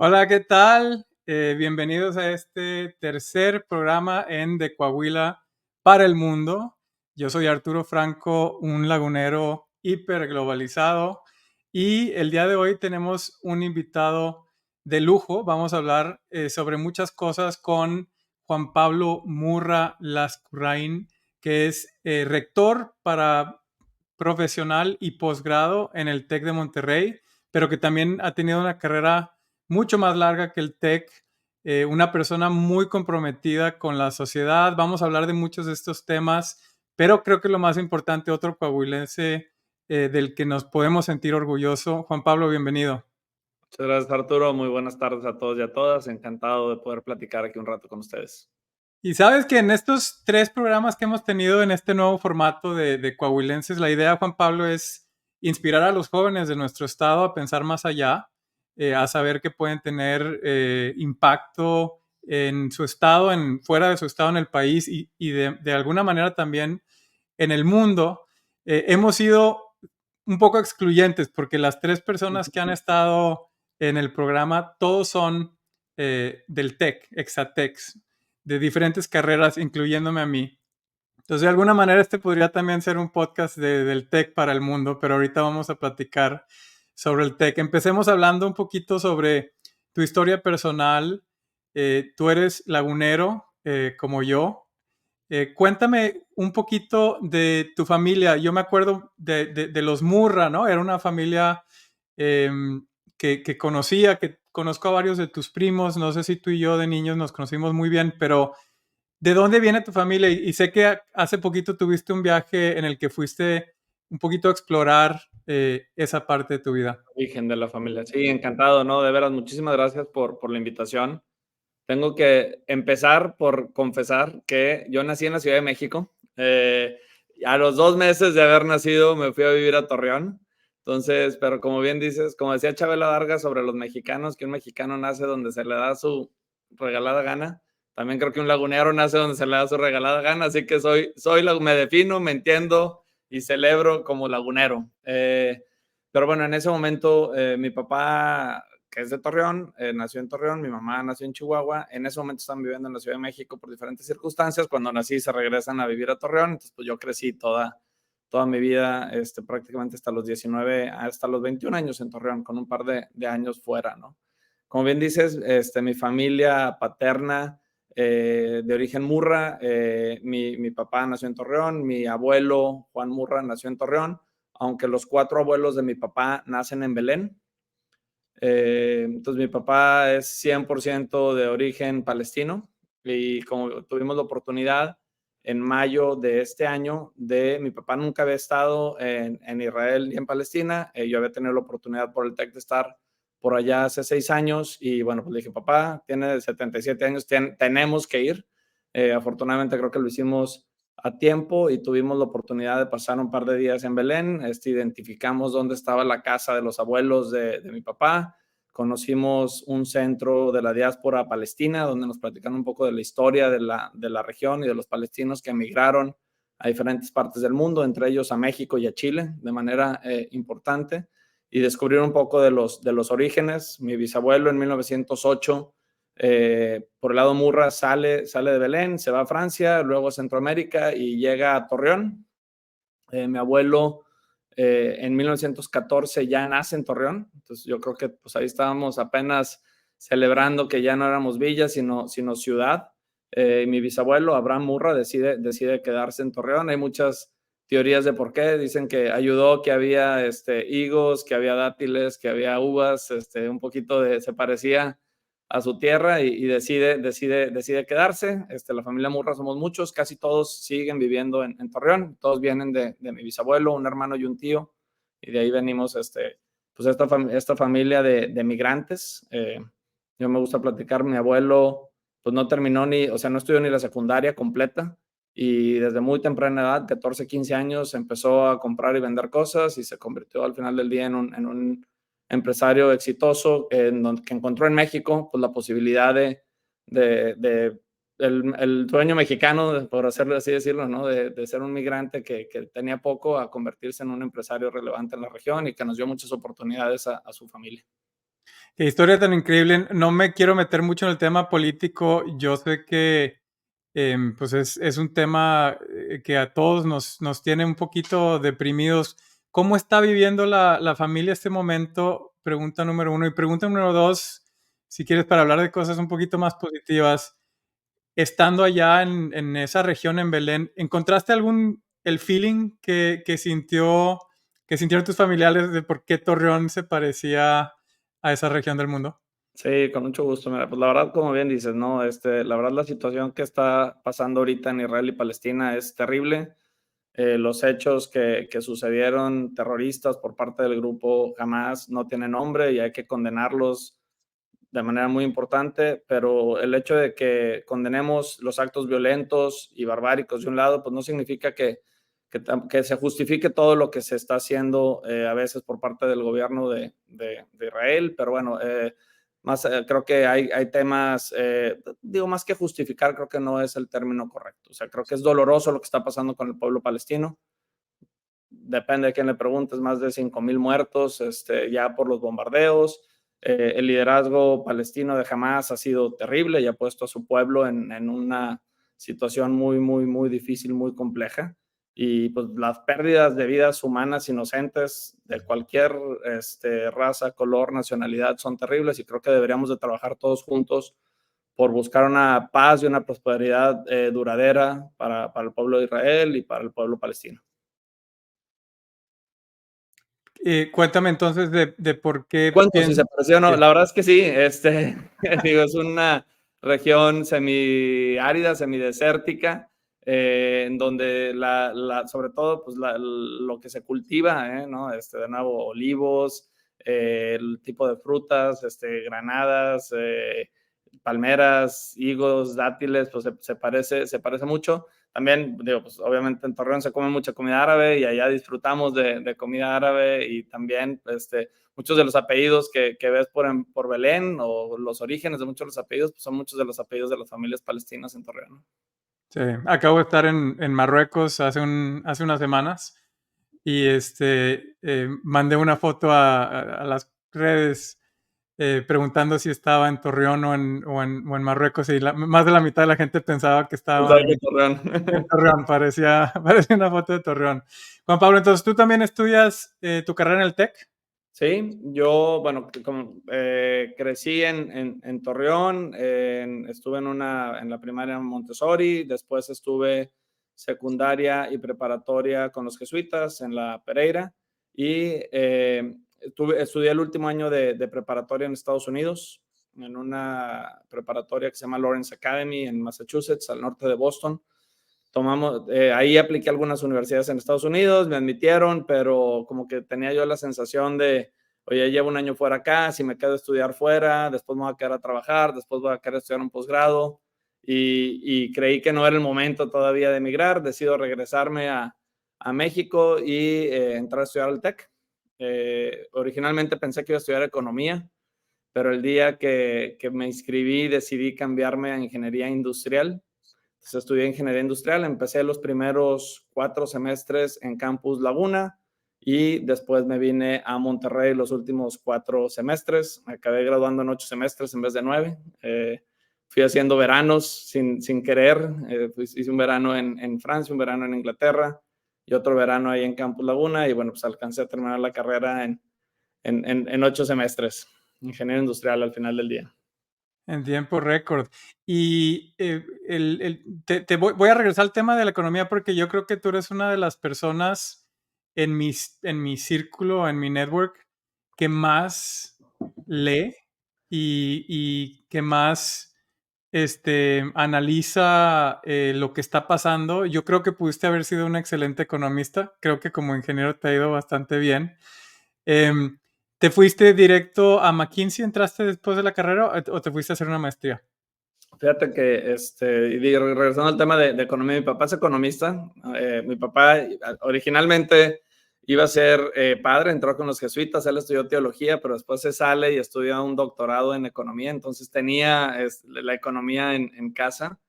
Hola, ¿qué tal? Bienvenidos a este tercer programa en De Coahuila para el Mundo. Yo soy Arturo Franco, un lagunero hiperglobalizado, y el día de hoy tenemos un invitado de lujo. Vamos a hablar sobre muchas cosas con Juan Pablo Murra Lascurain, que es rector para profesional y posgrado en el TEC de Monterrey, pero que también ha tenido una carrera mucho más larga que el TEC, una persona muy comprometida con la sociedad. Vamos a hablar de muchos de estos temas, pero creo que lo más importante, otro coahuilense del que nos podemos sentir orgulloso. Juan Pablo, bienvenido. Muchas gracias, Arturo. Muy buenas tardes a todos y a todas. Encantado de poder platicar aquí un rato con ustedes. Y sabes que en estos tres programas que hemos tenido en este nuevo formato de Coahuilenses, la idea, Juan Pablo, es inspirar a los jóvenes de nuestro estado a pensar más allá, a saber que pueden tener impacto en su estado, fuera de su estado, en el país y de alguna manera también en el mundo. Hemos sido un poco excluyentes porque las tres personas que han estado en el programa, todos son del TEC, Exatex, de diferentes carreras, incluyéndome a mí. Entonces, de alguna manera, este podría también ser un podcast del TEC para el mundo, pero ahorita vamos a platicar sobre el TEC. Empecemos hablando un poquito sobre tu historia personal. Tú eres lagunero, como yo. Cuéntame un poquito de tu familia. Yo me acuerdo de los Murra, ¿no? Era una familia eh, que conocía, que conozco a varios de tus primos. No sé si tú y yo de niños nos conocimos muy bien, pero ¿de dónde viene tu familia? Y sé que hace poquito tuviste un viaje en el que fuiste un poquito a explorar esa parte de tu vida. Origen de la familia. Sí, encantado, ¿no? De veras, muchísimas gracias por la invitación. Tengo que empezar por confesar que yo nací en la Ciudad de México. A los 2 meses de haber nacido me fui a vivir a Torreón. Entonces, pero como bien dices, como decía Chabela Vargas sobre los mexicanos, que un mexicano nace donde se le da su regalada gana. También creo que un lagunero nace donde se le da su regalada gana, así que me defino, me entiendo y celebro como lagunero. Pero bueno, en ese momento mi papá, que es de Torreón, nació en Torreón, mi mamá nació en Chihuahua. En ese momento están viviendo en la Ciudad de México por diferentes circunstancias. Cuando nací se regresan a vivir a Torreón, entonces pues yo crecí toda mi vida, prácticamente hasta los 19, hasta los 21 años en Torreón, con un par de años fuera, ¿no? Como bien dices, mi familia paterna de origen Murra, mi papá nació en Torreón, mi abuelo Juan Murra nació en Torreón, aunque los 4 abuelos de mi papá nacen en Belén. Entonces mi papá es 100% de origen palestino y como tuvimos la oportunidad en mayo de este año mi papá nunca había estado en Israel ni en Palestina. Yo había tenido la oportunidad por el TEC de estar por allá hace 6 años y bueno, pues le dije, papá, tiene 77 años, tenemos que ir. Afortunadamente creo que lo hicimos a tiempo y tuvimos la oportunidad de pasar un par de días en Belén. Identificamos dónde estaba la casa de los abuelos de mi papá. Conocimos un centro de la diáspora palestina donde nos platican un poco de la historia de la región y de los palestinos que emigraron a diferentes partes del mundo, entre ellos a México y a Chile de manera importante, y descubrir un poco de los orígenes. Mi bisabuelo en 1908 por el lado Murra sale de Belén, se va a Francia, luego a Centroamérica y llega a Torreón. Mi abuelo en 1914 ya nace en Torreón, entonces yo creo que pues ahí estábamos apenas celebrando que ya no éramos villa, sino ciudad. Mi bisabuelo, Abraham Murra, decide quedarse en Torreón. Hay muchas teorías de por qué. Dicen que ayudó, que había higos, que había dátiles, que había uvas, un poquito se parecía a su tierra y decide quedarse. La familia Murra somos muchos, casi todos siguen viviendo en Torreón, todos vienen de mi bisabuelo, un hermano y un tío, y de ahí venimos pues esta familia de migrantes. Yo me gusta platicar, mi abuelo pues no terminó o sea, no estudió ni la secundaria completa, y desde muy temprana edad, 14, 15 años, empezó a comprar y vender cosas y se convirtió al final del día en un empresario exitoso que encontró en México pues, la posibilidad el sueño mexicano, por hacerlo así decirlo, ¿no? de ser un migrante que tenía poco a convertirse en un empresario relevante en la región y que nos dio muchas oportunidades a su familia. Qué historia tan increíble. No me quiero meter mucho en el tema político. Yo sé que pues es un tema que a todos nos tiene un poquito deprimidos. ¿Cómo está viviendo la familia este momento? Pregunta número uno. Y pregunta número dos, si quieres, para hablar de cosas un poquito más positivas. Estando allá en esa región, en Belén, ¿encontraste el feeling que sintieron tus familiares de por qué Torreón se parecía a esa región del mundo? Sí, con mucho gusto. Mira, pues la verdad, como bien dices, ¿no? La verdad, la situación que está pasando ahorita en Israel y Palestina es terrible. Los hechos que sucedieron terroristas por parte del grupo Hamas no tienen nombre y hay que condenarlos de manera muy importante, pero el hecho de que condenemos los actos violentos y barbáricos de un lado, pues no significa que se justifique todo lo que se está haciendo a veces por parte del gobierno de Israel, pero bueno, creo que hay temas, digo, más que justificar, creo que no es el término correcto. O sea, creo que es doloroso lo que está pasando con el pueblo palestino. Depende de quién le preguntes, más de 5,000 muertos ya por los bombardeos. El liderazgo palestino de Hamas ha sido terrible y ha puesto a su pueblo en una situación muy, muy, muy difícil, muy compleja. Y pues las pérdidas de vidas humanas inocentes de cualquier raza, color, nacionalidad son terribles y creo que deberíamos de trabajar todos juntos por buscar una paz y una prosperidad duradera para el pueblo de Israel y para el pueblo palestino. Cuéntame entonces de por Te qué cuento si se piensas pareció o no. que La verdad es que sí, digo, es una región semiárida, semidesértica, en donde sobre todo, pues lo que se cultiva, ¿no? De nuevo, olivos, el tipo de frutas, granadas, palmeras, higos, dátiles, pues se parece mucho. También, digo, pues obviamente en Torreón se come mucha comida árabe y allá disfrutamos de comida árabe y también, muchos de los apellidos que ves por Belén o los orígenes de muchos de los apellidos, pues son muchos de los apellidos de las familias palestinas en Torreón, ¿no? sí, acabo de estar en Marruecos hace unas semanas y mandé una foto a las redes preguntando si estaba en Torreón o en Marruecos y más de la mitad de la gente pensaba que estaba Pensaba que Torreón. en Torreón, parecía una foto de Torreón. Juan Pablo, entonces tú también estudias tu carrera en el TEC. Sí, yo, bueno, crecí en Torreón, estuve en la primaria en Montessori, después estuve secundaria y preparatoria con los jesuitas en la Pereira y estudié el último año de preparatoria en Estados Unidos, en una preparatoria que se llama Lawrence Academy en Massachusetts, al norte de Boston. Ahí apliqué a algunas universidades en Estados Unidos, me admitieron, pero como que tenía yo la sensación de, oye, llevo un año fuera acá, si me quedo a estudiar fuera, después me voy a quedar a trabajar, después voy a querer estudiar un posgrado y creí que no era el momento todavía de emigrar, decido regresarme a México y entrar a estudiar al TEC. Originalmente pensé que iba a estudiar economía, pero el día que me inscribí decidí cambiarme a ingeniería industrial. Entonces, estudié ingeniería industrial, empecé los primeros 4 semestres en Campus Laguna y después me vine a Monterrey los últimos 4 semestres. Me acabé graduando en 8 semestres en vez de 9. Fui haciendo veranos sin querer. Hice un verano en Francia, un verano en Inglaterra y otro verano ahí en Campus Laguna y bueno, pues alcancé a terminar la carrera en 8 semestres. Ingeniero industrial al final del día. En tiempo récord. Y voy a regresar al tema de la economía porque yo creo que tú eres una de las personas en mi círculo, en mi network, que más lee y que más analiza lo que está pasando. Yo creo que pudiste haber sido un excelente economista. Creo que como ingeniero te ha ido bastante bien. Em, ¿Te fuiste directo a McKinsey, entraste después de la carrera o te fuiste a hacer una maestría? Fíjate que, y regresando al tema de economía, mi papá es economista. Mi papá originalmente iba a ser padre, entró con los jesuitas, él estudió teología, pero después se sale y estudia un doctorado en economía, entonces tenía la economía en casa.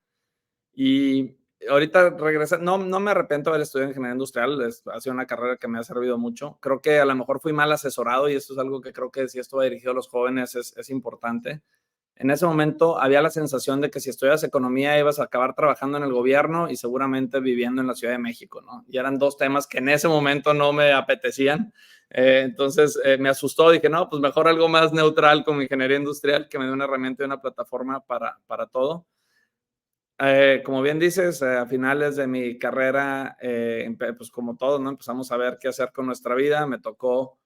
Y ahorita regresa, no me arrepiento de haber estudiado ingeniería industrial, ha sido una carrera que me ha servido mucho. Creo que a lo mejor fui mal asesorado y esto es algo que creo que si esto va dirigido a los jóvenes es importante. En ese momento había la sensación de que si estudias economía ibas a acabar trabajando en el gobierno y seguramente viviendo en la Ciudad de México, ¿no? Y eran dos temas que en ese momento no me apetecían. Entonces me asustó, dije, no, pues mejor algo más neutral como ingeniería industrial que me dé una herramienta y una plataforma para todo. Como bien dices, a finales de mi carrera, pues como todos, ¿no? Empezamos a ver qué hacer con nuestra vida. Me tocó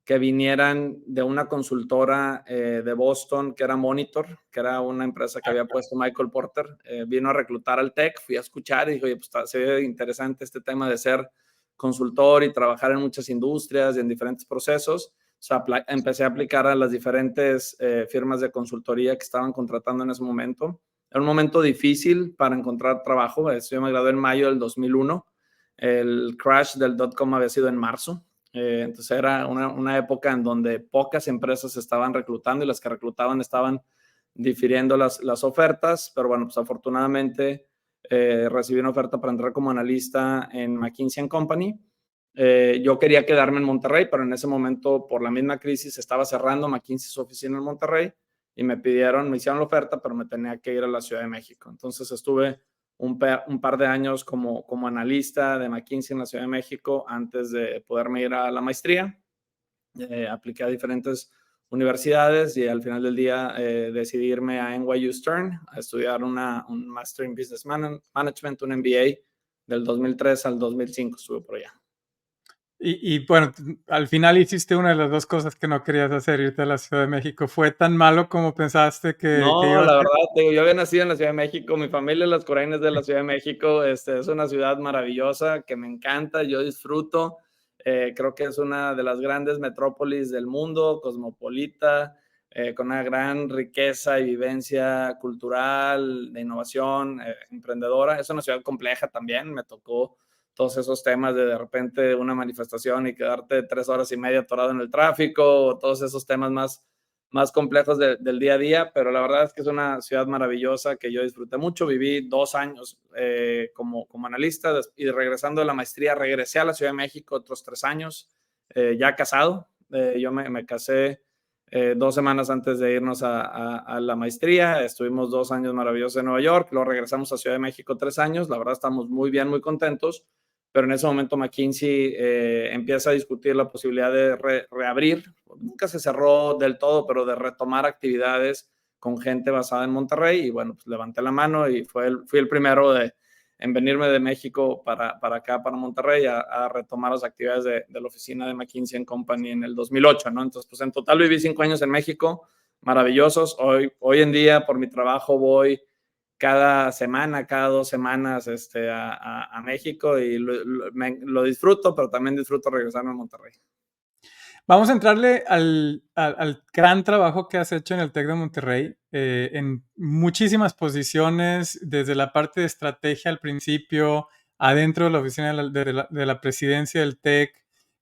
que vinieran de una consultora de Boston, que era Monitor, que era una empresa que había puesto Michael Porter. Vino a reclutar al TEC, fui a escuchar y dije, oye, pues se ve interesante este tema de ser consultor y trabajar en muchas industrias y en diferentes procesos. O sea, empecé a aplicar a las diferentes firmas de consultoría que estaban contratando en ese momento. Era un momento difícil para encontrar trabajo. Yo me gradué en mayo del 2001. El crash del .com había sido en marzo. Entonces era una época en donde pocas empresas estaban reclutando y las que reclutaban estaban difiriendo las ofertas. Pero bueno, pues afortunadamente recibí una oferta para entrar como analista en McKinsey & Company. Yo quería quedarme en Monterrey, pero en ese momento, por la misma crisis, estaba cerrando McKinsey su oficina en Monterrey y me hicieron la oferta, pero me tenía que ir a la Ciudad de México. Entonces estuve un par de años como analista de McKinsey en la Ciudad de México antes de poderme ir a la maestría. Apliqué a diferentes universidades y al final del día decidí irme a NYU Stern a estudiar un Master in Business Management, un MBA del 2003 al 2005 estuve por allá. Y bueno, al final hiciste una de las dos cosas que no querías hacer, irte a la Ciudad de México. ¿Fue tan malo como pensaste que No, iba a la ser? verdad, digo, yo había nacido en la Ciudad de México, mi familia, Las Corainas de la Ciudad de México, es una ciudad maravillosa que me encanta, yo disfruto, creo que es una de las grandes metrópolis del mundo, cosmopolita, con una gran riqueza y vivencia cultural, de innovación, emprendedora. Es una ciudad compleja también, me tocó todos esos temas de repente una manifestación y quedarte 3 horas y media atorado en el tráfico, todos esos temas más complejos del día a día, pero la verdad es que es una ciudad maravillosa que yo disfruté mucho. Viví 2 años como analista y regresando de la maestría regresé a la Ciudad de México otros 3 años, ya casado. Yo me casé 2 semanas antes de irnos a la maestría. Estuvimos 2 años maravillosos en Nueva York, luego regresamos a Ciudad de México 3 años. La verdad estamos muy bien, muy contentos, pero en ese momento McKinsey empieza a discutir la posibilidad de reabrir. Nunca se cerró del todo, pero de retomar actividades con gente basada en Monterrey. Y bueno, pues levanté la mano y fui el primero en venirme de México para acá, para Monterrey, a retomar las actividades de la oficina de McKinsey & Company en el 2008, ¿no? Entonces, pues en total viví 5 años en México, maravillosos. Hoy en día, por mi trabajo, voy cada semana, cada 2 semanas a México y lo disfruto, pero también disfruto regresarme a Monterrey. Vamos a entrarle al gran trabajo que has hecho en el TEC de Monterrey, en muchísimas posiciones, desde la parte de estrategia al principio, adentro de la oficina de la presidencia del TEC,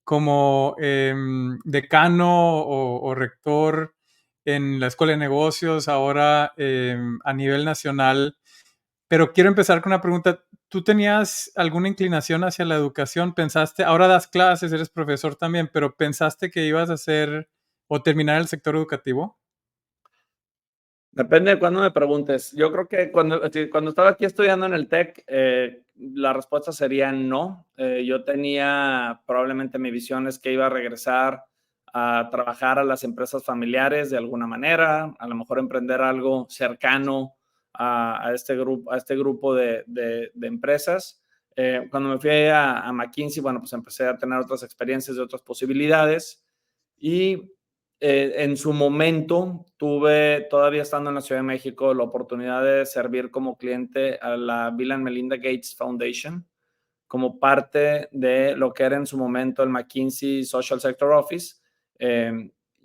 como decano o rector en la Escuela de Negocios, ahora a nivel nacional. Pero quiero empezar con una pregunta. ¿Tú tenías alguna inclinación hacia la educación? ¿Pensaste, ahora das clases, eres profesor también, pero pensaste que ibas a hacer o terminar el sector educativo? Depende de cuándo me preguntes. Yo creo que cuando estaba aquí estudiando en el TEC, la respuesta sería no. Yo tenía probablemente mi visión es que iba a regresar a trabajar a las empresas familiares de alguna manera, a lo mejor emprender algo cercano a este grupo de empresas. Cuando me fui a McKinsey, bueno, pues empecé a tener otras experiencias de otras posibilidades y en su momento tuve, todavía estando en la Ciudad de México, la oportunidad de servir como cliente a la Bill and Melinda Gates Foundation como parte de lo que era en su momento el McKinsey Social Sector Office.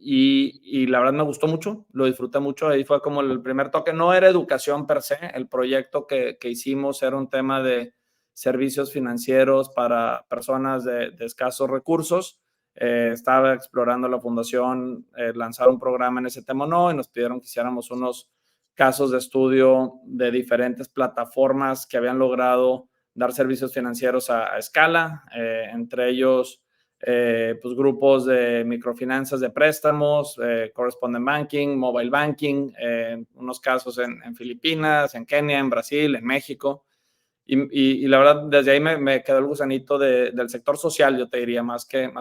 Y la verdad me gustó mucho, lo disfruté mucho. Ahí fue como el primer toque. No era educación per se, el proyecto que hicimos era un tema de servicios financieros para personas de escasos recursos. Estaba explorando la fundación, lanzar un programa en ese tema, no, y nos pidieron que hiciéramos unos casos de estudio de diferentes plataformas que habían logrado dar servicios financieros a escala, entre ellos pues grupos de microfinanzas de préstamos, correspondent banking, mobile banking, unos casos en Filipinas, en Kenia, en Brasil, en México. Y la verdad, desde ahí me quedó el gusanito del sector social, yo te diría, más que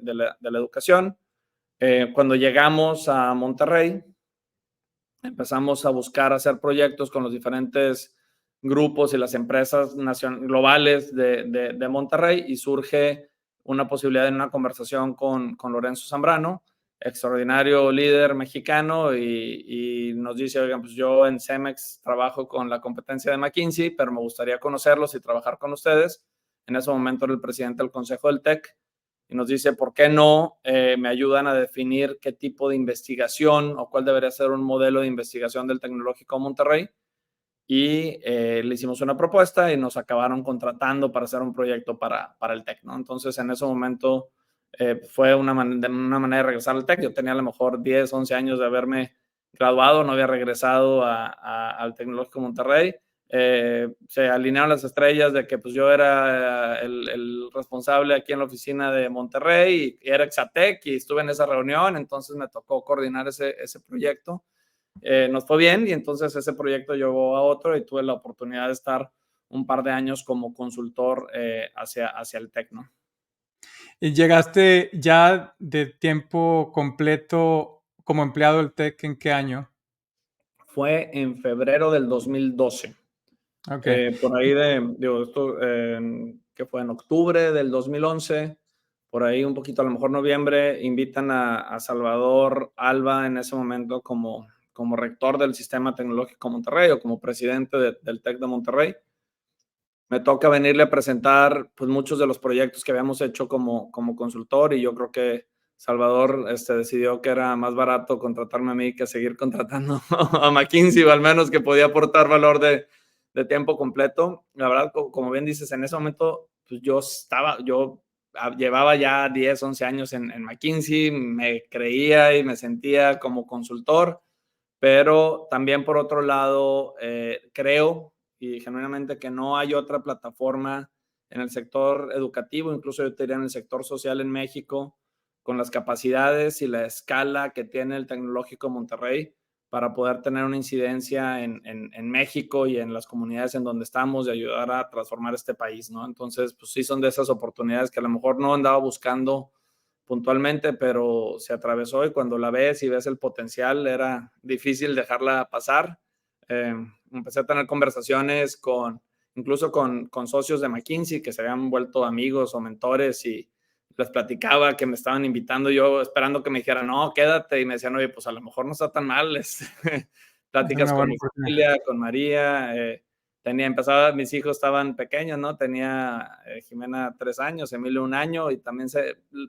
de la educación. Cuando llegamos a Monterrey, empezamos a buscar hacer proyectos con los diferentes grupos y las empresas globales de Monterrey, y surge una posibilidad en una conversación con Lorenzo Zambrano, extraordinario líder mexicano, y nos dice, oigan, pues yo en Cemex trabajo con la competencia de McKinsey, pero me gustaría conocerlos y trabajar con ustedes. En ese momento era el presidente del Consejo del TEC, y nos dice, ¿por qué no me ayudan a definir qué tipo de investigación o cuál debería ser un modelo de investigación del Tecnológico Monterrey? Y le hicimos una propuesta y nos acabaron contratando para hacer un proyecto para el TEC, ¿no? Entonces, en ese momento fue una manera de regresar al TEC. Yo tenía a lo mejor 10, 11 años de haberme graduado, no había regresado al Tecnológico Monterrey. Se alinearon las estrellas de que pues, yo era el responsable aquí en la oficina de Monterrey, y era Exatec, y estuve en esa reunión, entonces me tocó coordinar ese proyecto. Nos fue bien, y entonces ese proyecto llevó a otro, y tuve la oportunidad de estar un par de años como consultor hacia el TEC, ¿no? ¿Y llegaste ya de tiempo completo como empleado del TEC en qué año? Fue en febrero del 2012. Ok. Por ahí esto, que fue en octubre del 2011, por ahí un poquito, a lo mejor noviembre, invitan a Salvador Alba en ese momento como rector del Sistema Tecnológico Monterrey, o como presidente del TEC de Monterrey. Me toca venirle a presentar pues, muchos de los proyectos que habíamos hecho como consultor, y yo creo que Salvador decidió que era más barato contratarme a mí que seguir contratando a McKinsey, o al menos que podía aportar valor de tiempo completo. La verdad, como bien dices, en ese momento pues yo llevaba ya 10, 11 años en McKinsey, me creía y me sentía como consultor, pero también por otro lado creo y genuinamente que no hay otra plataforma en el sector educativo, incluso yo te diría en el sector social en México, con las capacidades y la escala que tiene el Tecnológico Monterrey para poder tener una incidencia en México y en las comunidades en donde estamos, y ayudar a transformar este país, ¿no? Entonces, pues sí son de esas oportunidades que a lo mejor no andaba buscando puntualmente, pero se atravesó, y cuando la ves y ves el potencial, era difícil dejarla pasar. Empecé a tener conversaciones incluso con socios de McKinsey que se habían vuelto amigos o mentores, y les platicaba que me estaban invitando, yo esperando que me dijeran, no, quédate, y me decían, oye, pues a lo mejor no está tan mal, Es pláticas una con buena mi oportunidad. familia, con María, mis hijos estaban pequeños, ¿no? Tenía Jimena 3 años, Emilio 1 año, y también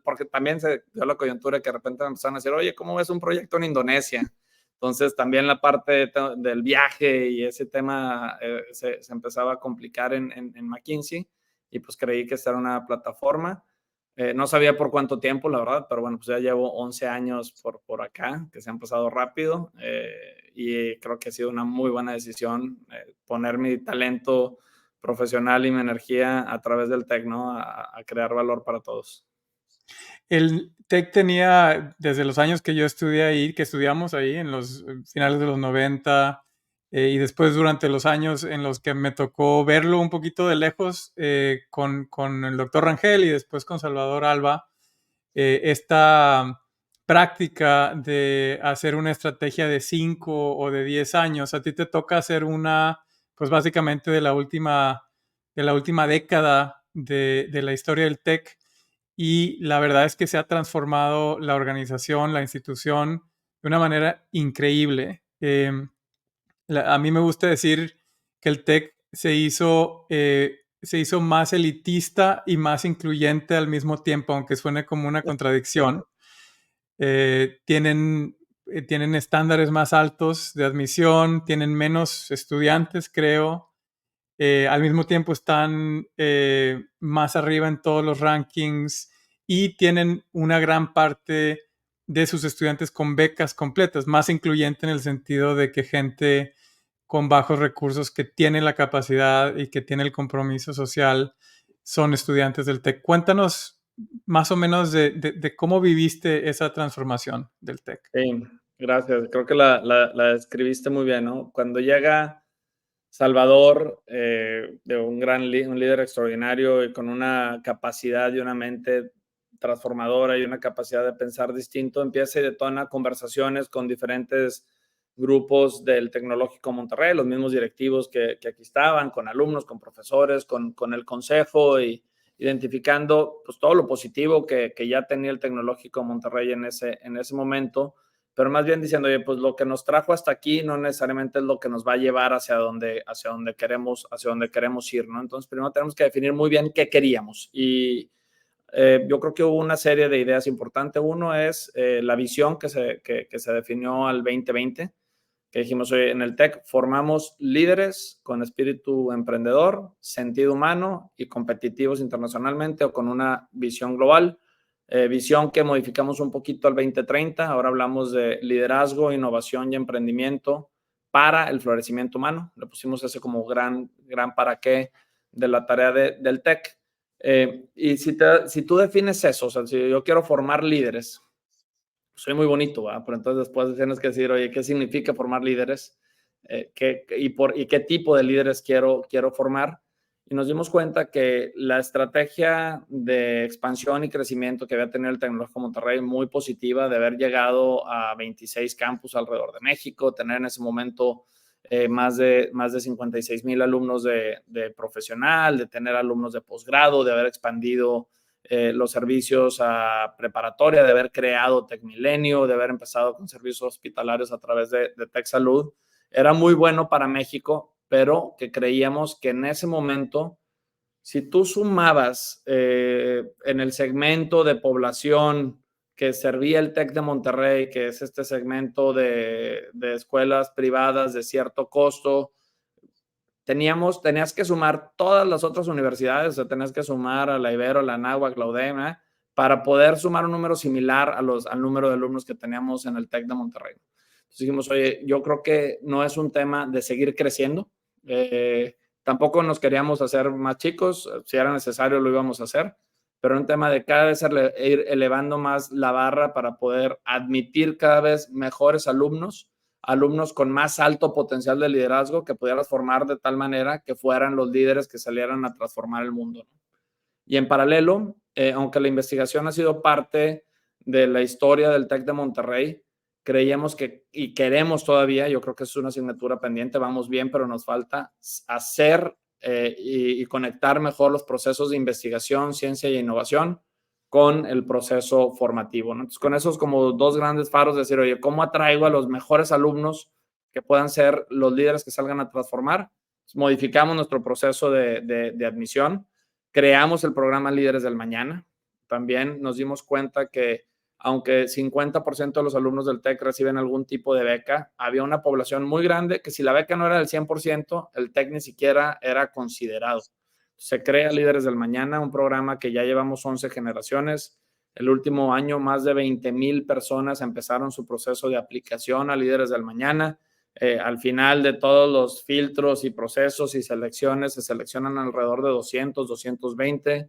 porque también se dio la coyuntura que de repente me empezaron a decir, oye, ¿cómo ves un proyecto en Indonesia? Entonces también la parte del viaje y ese tema se empezaba a complicar en McKinsey, y pues creí que esta era una plataforma. No sabía por cuánto tiempo, la verdad, pero bueno, pues ya llevo 11 años por acá, que se han pasado rápido, y creo que ha sido una muy buena decisión poner mi talento profesional y mi energía a través del TEC, ¿no? A crear valor para todos. El TEC tenía, desde los años que yo estudié ahí, que estudiamos ahí en los finales de los 90, y después durante los años en los que me tocó verlo un poquito de lejos con el doctor Rangel y después con Salvador Alba, esta práctica de hacer una estrategia de 5 o de 10 años. A ti te toca hacer una, pues básicamente de la última década de la historia del TEC, y la verdad es que se ha transformado la organización, la institución, de una manera increíble. A mí me gusta decir que el TEC se hizo más elitista y más incluyente al mismo tiempo, aunque suene como una contradicción. Tienen estándares más altos de admisión, tienen menos estudiantes, creo. Al mismo tiempo están más arriba en todos los rankings, y tienen una gran parte de sus estudiantes con becas completas, más incluyente en el sentido de que gente con bajos recursos que tienen la capacidad y que tienen el compromiso social son estudiantes del TEC. Cuéntanos más o menos de cómo viviste esa transformación del TEC. Sí, gracias. Creo que la describiste muy bien, ¿no? Cuando llega Salvador, de un líder extraordinario y con una capacidad y una mente transformadora y una capacidad de pensar distinto, empieza y detona conversaciones con diferentes grupos del Tecnológico Monterrey, los mismos directivos que aquí estaban, con alumnos, con profesores, con el consejo y identificando pues, todo lo positivo que ya tenía el Tecnológico Monterrey en ese momento, pero más bien diciendo, oye, pues lo que nos trajo hasta aquí no necesariamente es lo que nos va a llevar hacia donde queremos ir, ¿no? Entonces, primero tenemos que definir muy bien qué queríamos y yo creo que hubo una serie de ideas importantes. Uno es la visión que se definió al 2020, que dijimos, oye, en el TEC formamos líderes con espíritu emprendedor, sentido humano y competitivos internacionalmente o con una visión global. Visión que modificamos un poquito al 2030. Ahora hablamos de liderazgo, innovación y emprendimiento para el florecimiento humano. Le pusimos ese como gran para qué de la tarea del TEC. Y si tú defines eso, o sea, si yo quiero formar líderes, soy muy bonito, ¿verdad? Pero entonces después tienes que decir, oye, ¿qué significa formar líderes? ¿Y qué tipo de líderes quiero formar? Y nos dimos cuenta que la estrategia de expansión y crecimiento que había tenido el Tecnológico Monterrey, muy positiva, de haber llegado a 26 campus alrededor de México, tener en ese momento más de 56,000 alumnos de profesional, de tener alumnos de posgrado, de haber expandido los servicios a preparatoria, de haber creado TecMilenio, de haber empezado con servicios hospitalarios a través de TecSalud. Era muy bueno para México, pero que creíamos que en ese momento, si tú sumabas en el segmento de población que servía el TEC de Monterrey, que es este segmento de escuelas privadas de cierto costo, tenías que sumar todas las otras universidades, o sea, tenías que sumar a la Ibero, la Anáhuac, la UDEM, para poder sumar un número similar al número de alumnos que teníamos en el TEC de Monterrey. Entonces dijimos, oye, yo creo que no es un tema de seguir creciendo, tampoco nos queríamos hacer más chicos, si era necesario lo íbamos a hacer, pero un tema de cada vez ir elevando más la barra para poder admitir cada vez mejores alumnos con más alto potencial de liderazgo que pudieras formar de tal manera que fueran los líderes que salieran a transformar el mundo. Y en paralelo, aunque la investigación ha sido parte de la historia del TEC de Monterrey, creíamos que, y queremos todavía, yo creo que es una asignatura pendiente, vamos bien, pero nos falta hacer y conectar mejor los procesos de investigación, ciencia y innovación con el proceso formativo, ¿no? Entonces, con esos como dos grandes faros, de decir, oye, ¿cómo atraigo a los mejores alumnos que puedan ser los líderes que salgan a transformar? Modificamos nuestro proceso de admisión, creamos el programa Líderes del Mañana. También nos dimos cuenta que aunque 50% de los alumnos del TEC reciben algún tipo de beca, había una población muy grande que si la beca no era del 100%, el TEC ni siquiera era considerado. Se crea Líderes del Mañana, un programa que ya llevamos 11 generaciones. El último año, más de 20,000 personas empezaron su proceso de aplicación a Líderes del Mañana. Al final de todos los filtros y procesos y selecciones, se seleccionan alrededor de 220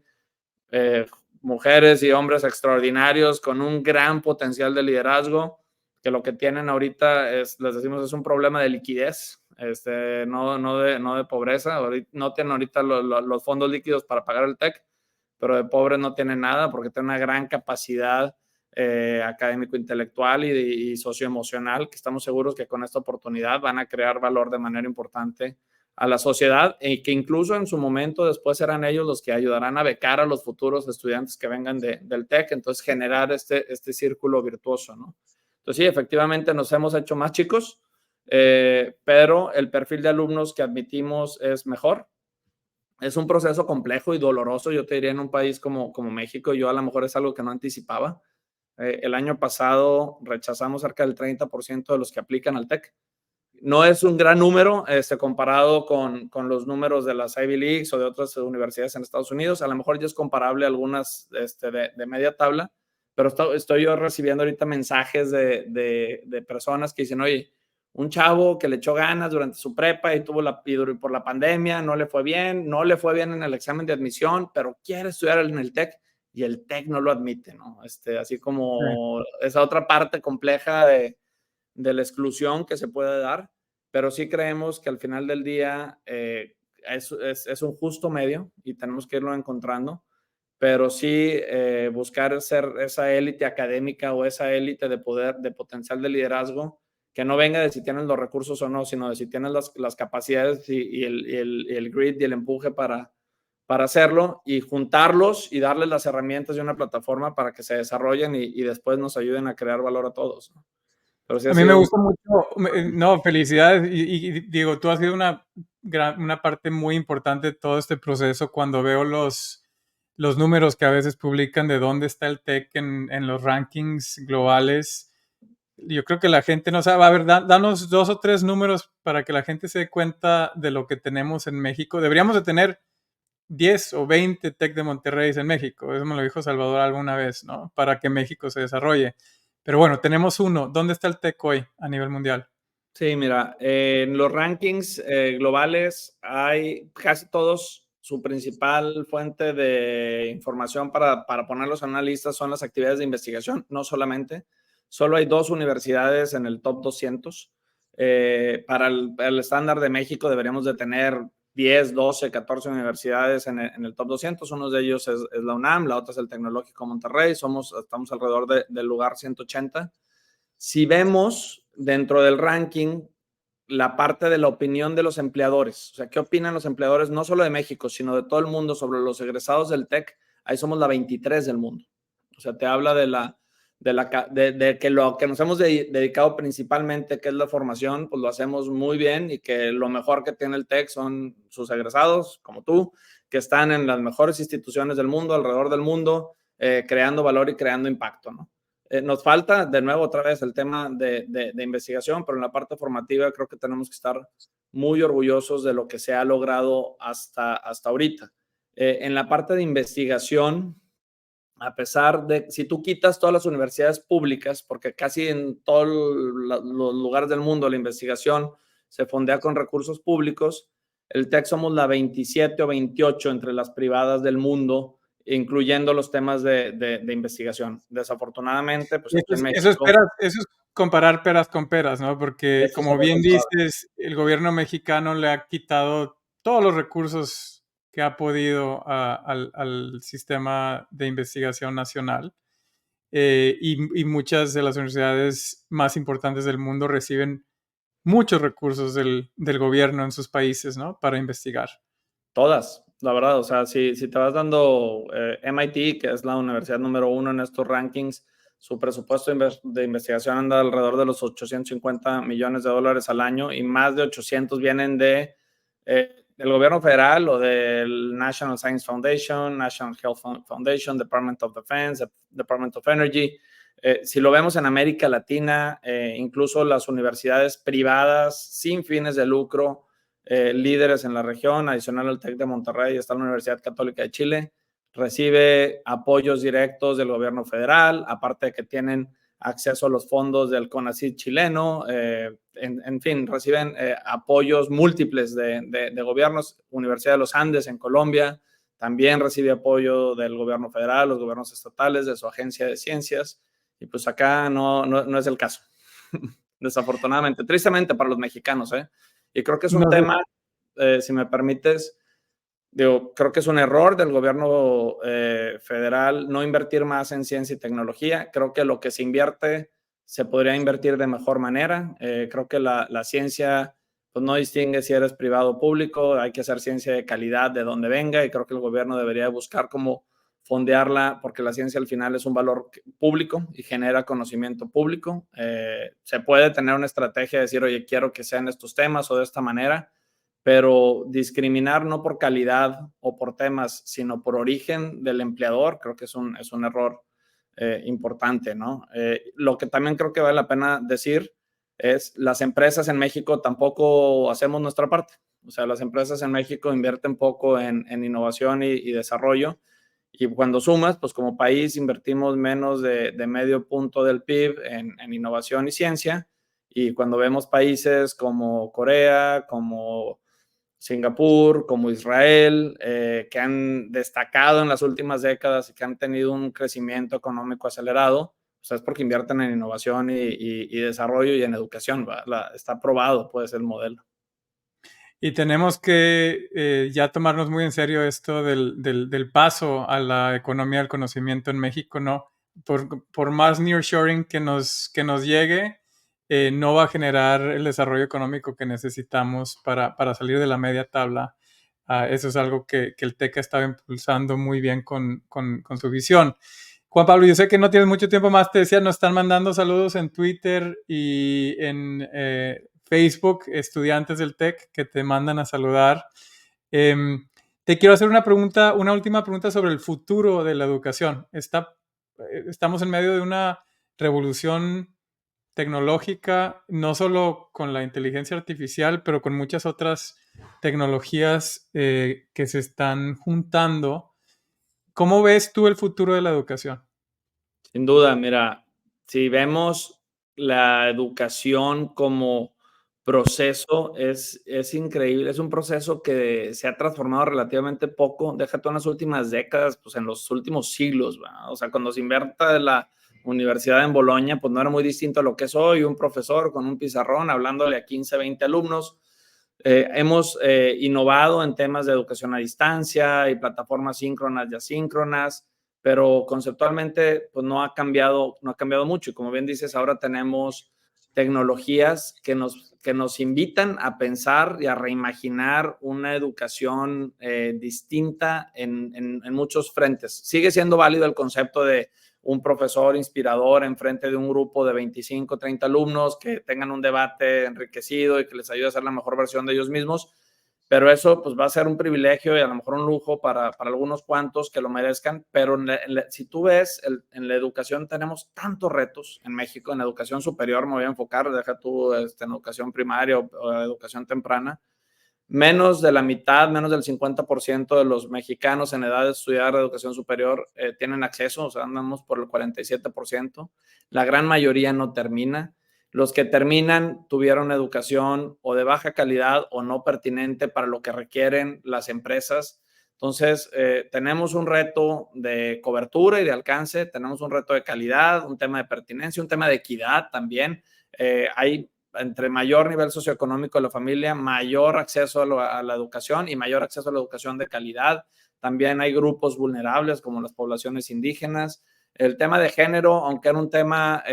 mujeres y hombres extraordinarios con un gran potencial de liderazgo, que lo que tienen ahorita es, les decimos, es un problema de liquidez, no de pobreza. No tienen ahorita los fondos líquidos para pagar el TEC, pero de pobres no tienen nada porque tienen una gran capacidad académico-intelectual y socioemocional, que estamos seguros que con esta oportunidad van a crear valor de manera importante a la sociedad y que incluso en su momento después serán ellos los que ayudarán a becar a los futuros estudiantes que vengan del TEC, entonces generar este círculo virtuoso, ¿no? Entonces sí, efectivamente nos hemos hecho más chicos, pero el perfil de alumnos que admitimos es mejor. Es un proceso complejo y doloroso, yo te diría, en un país como México. Yo a lo mejor es algo que no anticipaba. El año pasado rechazamos cerca del 30% de los que aplican al TEC. No es un gran número comparado con los números de las Ivy Leagues o de otras universidades en Estados Unidos. A lo mejor ya es comparable a algunas de media tabla, pero estoy yo recibiendo ahorita mensajes de personas que dicen, oye, un chavo que le echó ganas durante su prepa y por la pandemia no le fue bien en el examen de admisión, pero quiere estudiar en el TEC y el TEC no lo admite, ¿no? Así como esa otra parte compleja de la exclusión que se puede dar, pero sí creemos que al final del día es un justo medio y tenemos que irlo encontrando, pero sí buscar ser esa élite académica o esa élite de poder, de potencial de liderazgo, que no venga de si tienes los recursos o no, sino de si tienes las capacidades y el grit y el empuje para hacerlo, y juntarlos y darles las herramientas y una plataforma para que se desarrollen y después nos ayuden a crear valor a todos, ¿no? Pero sí ha A mí me sido gusta mucho, no, felicidades. Y digo, tú has sido una parte muy importante de todo este proceso cuando veo los números que a veces publican de dónde está el tech en los rankings globales. Yo creo que la gente no sabe. A ver, danos 2 o 3 números para que la gente se dé cuenta de lo que tenemos en México. Deberíamos de tener 10 o 20 Tec de Monterrey en México. Eso me lo dijo Salvador alguna vez, ¿no? Para que México se desarrolle. Pero bueno, tenemos uno. ¿Dónde está el Tec hoy a nivel mundial? Sí, mira, en los rankings globales hay casi todos, su principal fuente de información para ponerlos en una lista son las actividades de investigación, no solamente. Solo hay 2 universidades en el top 200. Para el estándar de México deberíamos de tener 10, 12, 14 universidades en el top 200. Uno de ellos es la UNAM, la otra es el Tecnológico Monterrey. Estamos alrededor del lugar 180. Si vemos dentro del ranking la parte de la opinión de los empleadores, o sea, ¿qué opinan los empleadores no solo de México, sino de todo el mundo sobre los egresados del TEC? Ahí somos la 23 del mundo. O sea, te habla de que lo que nos hemos dedicado principalmente, que es la formación, pues lo hacemos muy bien, y que lo mejor que tiene el TEC son sus egresados, como tú, que están en las mejores instituciones del mundo, alrededor del mundo, creando valor y creando impacto, ¿no? Nos falta, de nuevo, otra vez el tema de investigación, pero en la parte formativa creo que tenemos que estar muy orgullosos de lo que se ha logrado hasta ahorita. En la parte de investigación, a pesar de, si tú quitas todas las universidades públicas, porque casi en todos los lugares del mundo la investigación se fondea con recursos públicos, el TEC somos la 27 o 28 entre las privadas del mundo, incluyendo los temas de investigación. Desafortunadamente, pues aquí en México, Eso es comparar peras con peras, ¿no? Porque eso es como algo bien comprobable. dices, el gobierno mexicano le ha quitado todos los recursos que ha podido al sistema de investigación nacional. Y muchas de las universidades más importantes del mundo reciben muchos recursos del gobierno en sus países, ¿no? Para investigar. Todas, la verdad. O sea, si te vas dando MIT, que es la universidad número 1 en estos rankings, su presupuesto de investigación anda alrededor de los 850 millones de dólares al año, y más de 800 vienen del gobierno federal o del National Science Foundation, National Health Foundation, Department of Defense, Department of Energy. Si lo vemos en América Latina, incluso las universidades privadas sin fines de lucro, líderes en la región, adicional al TEC de Monterrey, está la Universidad Católica de Chile, recibe apoyos directos del gobierno federal, aparte de que tienen acceso a los fondos del CONACYT chileno, en fin, reciben apoyos múltiples de gobiernos. Universidad de los Andes en Colombia también recibe apoyo del gobierno federal, los gobiernos estatales, de su agencia de ciencias, y pues acá no es el caso, desafortunadamente, tristemente para los mexicanos, ¿eh? Y creo que es un No sé. tema, si me permites, digo, creo que es un error del gobierno federal no invertir más en ciencia y tecnología. Creo que lo que se invierte se podría invertir de mejor manera. Creo que la ciencia pues, no distingue si eres privado o público. Hay que hacer ciencia de calidad de donde venga, y creo que el gobierno debería buscar cómo fondearla, porque la ciencia al final es un valor público y genera conocimiento público. Se puede tener una estrategia de decir, oye, quiero que sean estos temas o de esta manera, pero discriminar no por calidad o por temas, sino por origen del empleador, creo que es un error importante, ¿no? Lo que también creo que vale la pena decir es, las empresas en México tampoco hacemos nuestra parte. O sea, las empresas en México invierten poco en innovación y desarrollo, y cuando sumas, pues como país invertimos menos de medio punto del PIB en innovación y ciencia, Y cuando vemos países como Corea, como Singapur, como Israel, que han destacado en las últimas décadas y que han tenido un crecimiento económico acelerado, pues es porque invierten en innovación y desarrollo y en educación. Está probado, puede ser el modelo. Y tenemos que ya tomarnos muy en serio esto del paso a la economía del conocimiento en México, ¿no? Por más nearshoring que nos llegue, no va a generar el desarrollo económico que necesitamos para salir de la media tabla. Eso es algo que el TEC ha estado impulsando muy bien con su visión. Juan Pablo, yo sé que no tienes mucho tiempo más, te decía, nos están mandando saludos en Twitter y en Facebook, estudiantes del TEC que te mandan a saludar. Te quiero hacer una última pregunta sobre el futuro de la educación. Estamos en medio de una revolución tecnológica, no solo con la inteligencia artificial, pero con muchas otras tecnologías que se están juntando. ¿Cómo ves tú el futuro de la educación? Sin duda, mira, si vemos la educación como proceso, es increíble, es un proceso que se ha transformado relativamente poco, deja tú en las últimas décadas, pues en los últimos siglos, ¿verdad? O sea, cuando se inventa la universidad en Bolonia, pues no era muy distinto a lo que es hoy, un profesor con un pizarrón hablándole a 15, 20 alumnos. Hemos innovado en temas de educación a distancia y plataformas síncronas y asíncronas, pero conceptualmente pues no ha cambiado mucho. Y como bien dices, ahora tenemos tecnologías que nos invitan a pensar y a reimaginar una educación distinta en muchos frentes. Sigue siendo válido el concepto de un profesor inspirador en frente de un grupo de 25, 30 alumnos que tengan un debate enriquecido y que les ayude a ser la mejor versión de ellos mismos, pero eso pues va a ser un privilegio y a lo mejor un lujo para algunos cuantos que lo merezcan, pero si tú ves, en la educación tenemos tantos retos en México, en educación superior me voy a enfocar, deja tú en educación primaria o educación temprana, menos de la mitad, menos del 50% de los mexicanos en edad de estudiar educación superior tienen acceso, o sea, andamos por el 47%. La gran mayoría no termina. Los que terminan tuvieron educación o de baja calidad o no pertinente para lo que requieren las empresas. Entonces, tenemos un reto de cobertura y de alcance, tenemos un reto de calidad, un tema de pertinencia, un tema de equidad también. Hay entre mayor nivel socioeconómico de la familia, mayor acceso a la educación y mayor acceso a la educación de calidad. También hay grupos vulnerables como las poblaciones indígenas. El tema de género, aunque era un tema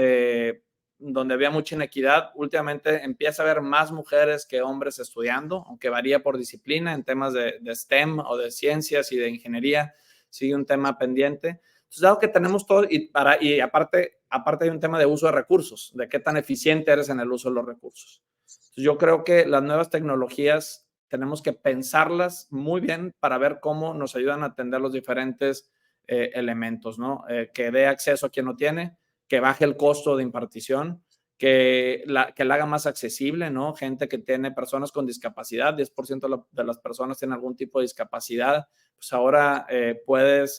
donde había mucha inequidad, últimamente empieza a haber más mujeres que hombres estudiando, aunque varía por disciplina en temas de STEM o de ciencias y de ingeniería, sigue un tema pendiente. Entonces, dado que tenemos todo, y aparte hay un tema de uso de recursos, de qué tan eficiente eres en el uso de los recursos. Entonces, yo creo que las nuevas tecnologías tenemos que pensarlas muy bien para ver cómo nos ayudan a atender los diferentes elementos, ¿no? Que dé acceso a quien no tiene, que baje el costo de impartición, que la haga más accesible, ¿no? Gente que tiene personas con discapacidad, 10% de las personas tienen algún tipo de discapacidad, pues ahora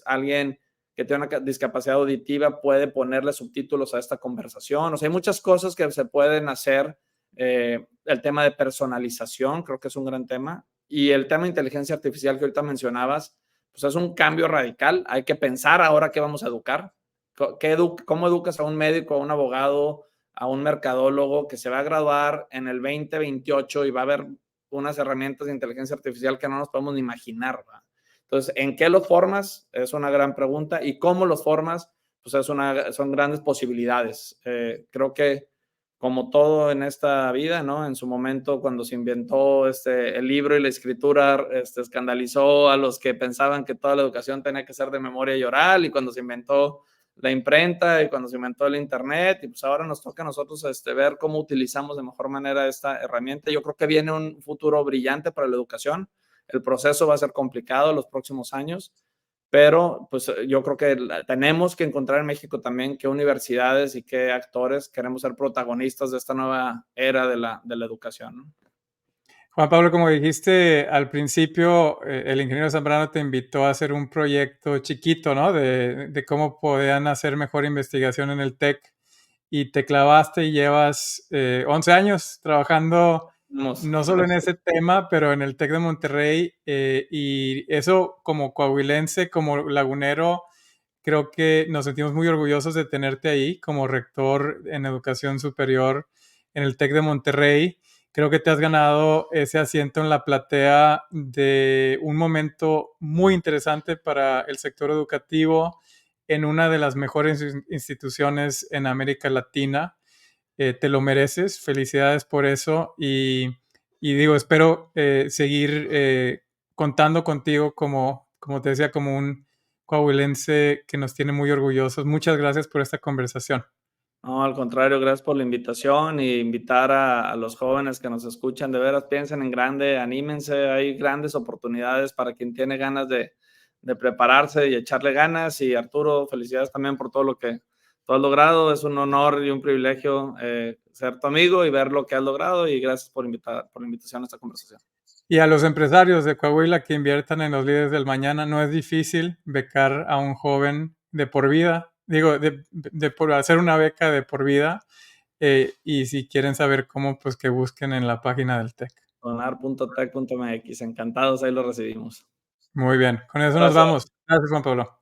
alguien que tiene una discapacidad auditiva puede ponerle subtítulos a esta conversación. O sea, hay muchas cosas que se pueden hacer. El tema de personalización creo que es un gran tema. Y el tema de inteligencia artificial que ahorita mencionabas, pues es un cambio radical. Hay que pensar ahora qué vamos a educar. ¿Cómo educas a un médico, a un abogado, a un mercadólogo que se va a graduar en el 2028 y va a haber unas herramientas de inteligencia artificial que no nos podemos ni imaginar, ¿verdad? Entonces, ¿en qué los formas? Es una gran pregunta. ¿Y cómo los formas? Pues son grandes posibilidades. Creo que como todo en esta vida, ¿no? En su momento, cuando se inventó el libro y la escritura, escandalizó a los que pensaban que toda la educación tenía que ser de memoria y oral, y cuando se inventó la imprenta y cuando se inventó el internet, y pues ahora nos toca a nosotros ver cómo utilizamos de mejor manera esta herramienta. Yo creo que viene un futuro brillante para la educación. El proceso va a ser complicado los próximos años, pero pues yo creo que tenemos que encontrar en México también qué universidades y qué actores queremos ser protagonistas de esta nueva era de la educación, ¿no? Juan Pablo, como dijiste al principio, el ingeniero Zambrano te invitó a hacer un proyecto chiquito, ¿no? De cómo podían hacer mejor investigación en el TEC. y te clavaste y llevas 11 años trabajando Vamos. no solo en ese tema, pero en el TEC de Monterrey, y eso como coahuilense, como lagunero, creo que nos sentimos muy orgullosos de tenerte ahí como rector en educación superior en el TEC de Monterrey. Creo que te has ganado ese asiento en la platea de un momento muy interesante para el sector educativo en una de las mejores instituciones en América Latina. Te lo mereces, felicidades por eso y digo, espero seguir contando contigo como te decía, como un coahuilense que nos tiene muy orgullosos. Muchas gracias por esta conversación. No, al contrario, gracias por la invitación y invitar a los jóvenes que nos escuchan, de veras piensen en grande, anímense, hay grandes oportunidades para quien tiene ganas de prepararse y echarle ganas. Y Arturo, felicidades también por todo lo que tú has logrado, es un honor y un privilegio ser tu amigo y ver lo que has logrado y gracias por la invitación a esta conversación. Y a los empresarios de Coahuila que inviertan en los líderes del mañana, no es difícil becar a un joven de por vida, digo, de por hacer una beca de por vida, y si quieren saber cómo, pues que busquen en la página del TEC. Donar.tech.mx, encantados, ahí lo recibimos. Muy bien, con eso nos Abrazo. vamos. Gracias, Juan Pablo.